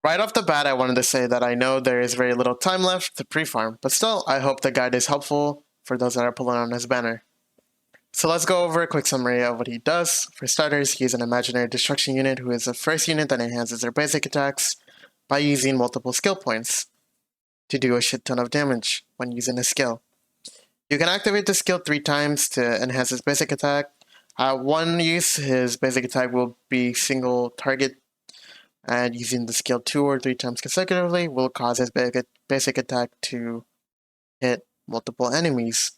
Right off the bat, I wanted to say that I know there is very little time left to pre-farm, but still, I hope the guide is helpful for those that are pulling on his banner. So let's go over a quick summary of what he does. For starters, he is an imaginary destruction unit who is the first unit that enhances their basic attacks by using multiple skill points to do a shit ton of damage when using a skill. You can activate the skill 3 times to enhance his basic attack. At one use, his basic attack will be single target, and using the skill 2 or 3 times consecutively will cause his basic attack to hit multiple enemies.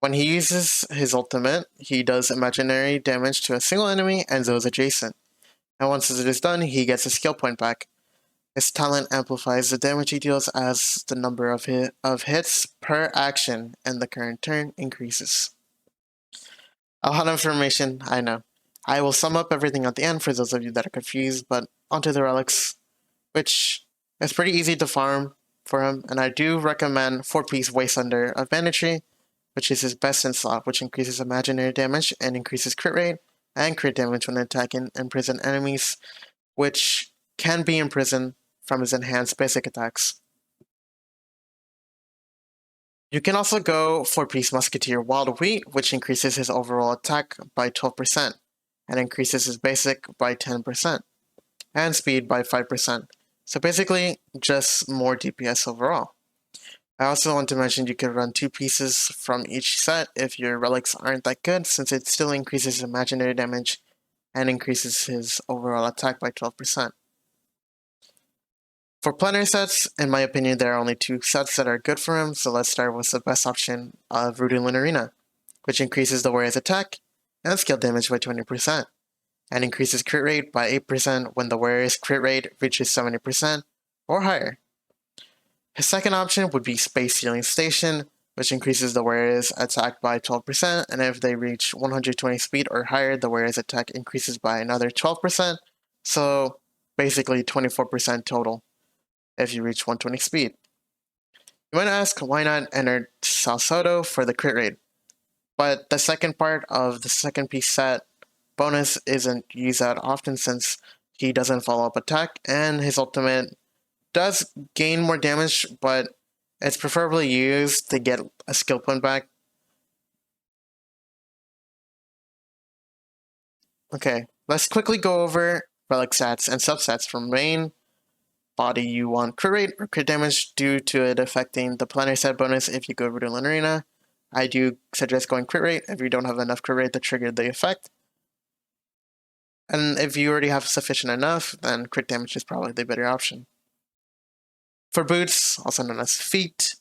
When he uses his ultimate, he does imaginary damage to a single enemy and those adjacent. And once it is done, he gets a skill point back. His talent amplifies the damage he deals as the number of hits per action and the current turn increases. A lot of information, I know. I will sum up everything at the end for those of you that are confused, but onto the relics, which is pretty easy to farm for him, and I do recommend 4-piece Wastelanders of Banditry, which is his best in slot, which increases imaginary damage and increases crit rate and crit damage when attacking imprisoned enemies, which can be imprisoned from his enhanced basic attacks. You can also go 4-piece Musketeer Wild Wheat, which increases his overall attack by 12% and increases his basic by 10% and speed by 5%. So basically, just more DPS overall. I also want to mention you can run 2 pieces from each set if your relics aren't that good, since it still increases imaginary damage and increases his overall attack by 12%. For planar sets, in my opinion, there are only 2 sets that are good for him, so let's start with the best option of Voodoo Lunarina, which increases the warrior's attack and skill damage by 20%, and increases crit rate by 8% when the warrior's crit rate reaches 70% or higher. His second option would be Space Sealing Station, which increases the warrior's attack by 12%, and if they reach 120 speed or higher, the warrior's attack increases by another 12%, so basically 24% total if you reach 120 speed. You might ask, why not enter Salsodo for the crit rate? But the second part of the second piece set bonus isn't used that often since he doesn't follow up attack, and his ultimate does gain more damage, but it's preferably used to get a skill point back. Okay, let's quickly go over relic stats and substats. From main body, you want crit rate or crit damage due to it affecting the planar set bonus if you go over to Lunarina. I do suggest going crit rate if you don't have enough crit rate to trigger the effect. And if you already have sufficient enough, then crit damage is probably the better option. For boots, also known as feet,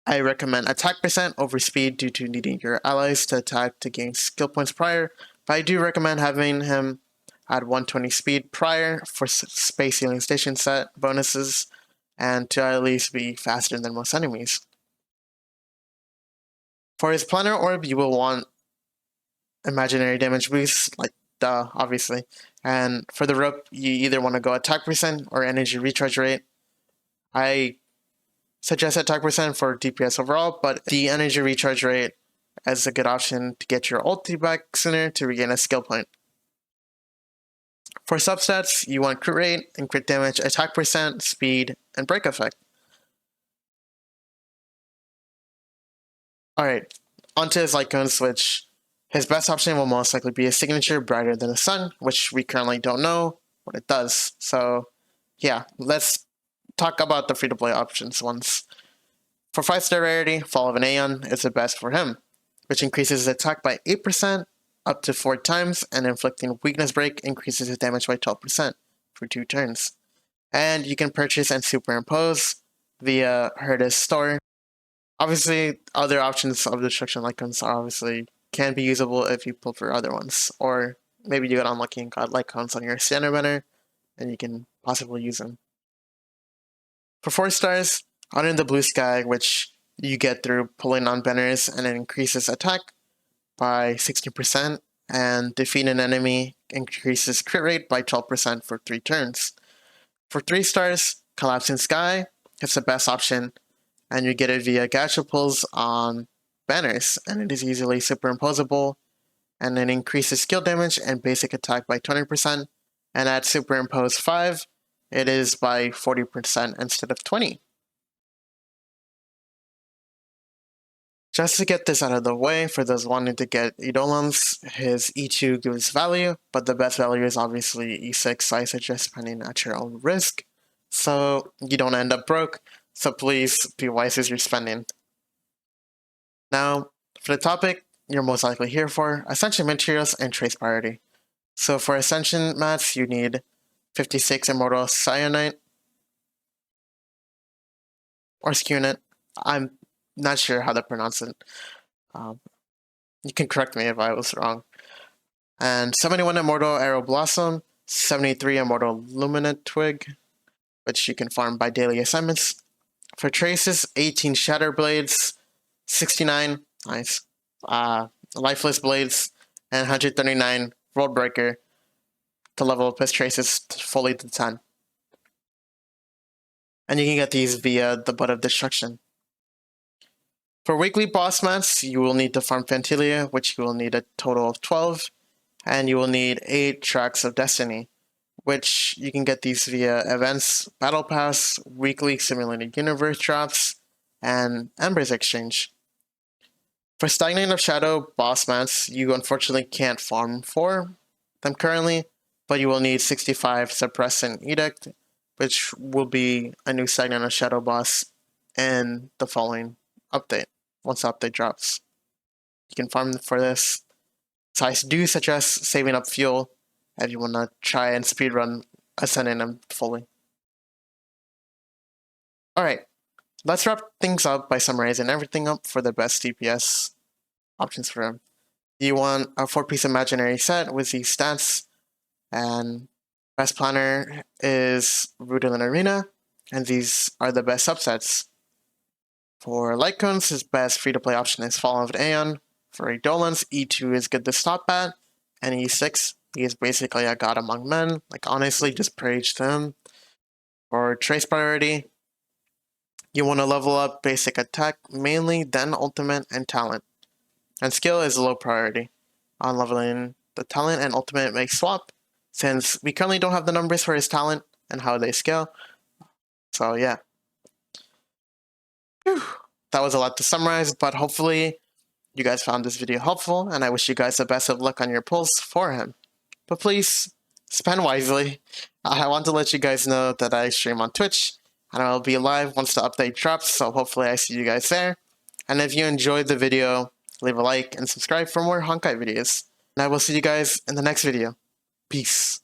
I recommend attack percent over speed due to needing your allies to attack to gain skill points prior, but I do recommend having him at 120 speed prior for Space Sealing Station set bonuses, and to at least be faster than most enemies. For his planar orb, you will want imaginary damage boost, like duh, obviously. And for the rope, you either want to go attack percent or energy recharge rate. I suggest attack percent for DPS overall, but the energy recharge rate is a good option to get your ulti back sooner to regain a skill point. For substats, you want crit rate and crit damage, attack percent, speed, and break effect. Alright, onto his Lightcones, which his best option will most likely be a signature Brighter Than the Sun, which we currently don't know what it does. So yeah, let's talk about the free-to-play options once. For 5-star rarity, Fall of an Aeon is the best for him, which increases his attack by 8% up to 4 times, and inflicting weakness break increases his damage by 12% for 2 turns. And you can purchase and superimpose via Herda's store. Obviously, other options of destruction Lightcones are obviously can be usable if you pull for other ones, or maybe you get unlucky and got Lightcones on your standard banner, and you can possibly use them. For 4 stars, Honor in the Blue Sky, which you get through pulling on banners, and it increases attack by 60%, and defeat an enemy increases crit rate by 12% for 3 turns. For 3 stars, Collapsing Sky is the best option, and you get it via gacha pulls on banners, and it is easily superimposable, and it increases skill damage and basic attack by 20%, and at Superimpose 5, it is by 40% instead of 20. Just to get this out of the way, for those wanting to get Eidolons, his E2 gives value, but the best value is obviously E6, I suggest spending at your own risk, so you don't end up broke, so please be wise as you're spending. Now, for the topic you're most likely here for, Ascension materials and trace priority. So for Ascension mats, you need 56 Immortal Cyanite, or Skunit. I'm not sure how to pronounce it. You can correct me if I was wrong. And 71 Immortal Arrow Blossom, 73 Immortal Luminate Twig, which you can farm by daily assignments. For traces, 18 Shatter Blades, 69, nice, Lifeless Blades, and 139 World Breaker to level up his traces fully to 10. And you can get these via the Butt of Destruction. For weekly boss mats, you will need to farm Fantilia, which you will need a total of 12, and you will need 8 Tracks of Destiny, which you can get these via events, Battle Pass, weekly Simulated Universe drops, and Embers Exchange. For Stagnant of Shadow boss mats, you unfortunately can't farm for them currently, but you will need 65 Suppressant Edict, which will be a new Stagnant of Shadow boss in the following update, once the update drops. You can farm for this. So I do suggest saving up fuel if you want to try and speedrun Ascending them fully. Alright, let's wrap things up by summarizing everything up for the best DPS options for him. You want a 4-piece imaginary set with these stats, and best planner is Rooted in Arena, and these are the best subsets. For Lightcones, his best free-to-play option is Fallen of Aeon. For Eidolons, E2 is good to stop at, and E6, he is basically a god among men. Like, honestly, just praise to him. For Trace Priority, you want to level up basic attack mainly, then ultimate and talent. And skill is low priority. On leveling the talent and ultimate may swap, since we currently don't have the numbers for his talent and how they scale. So yeah. Whew. That was a lot to summarize, but hopefully you guys found this video helpful, and I wish you guys the best of luck on your pulls for him. But please, spend wisely. I want to let you guys know that I stream on Twitch, and I will be live once the update drops, so hopefully I see you guys there. And if you enjoyed the video, leave a like and subscribe for more Honkai videos. And I will see you guys in the next video. Peace.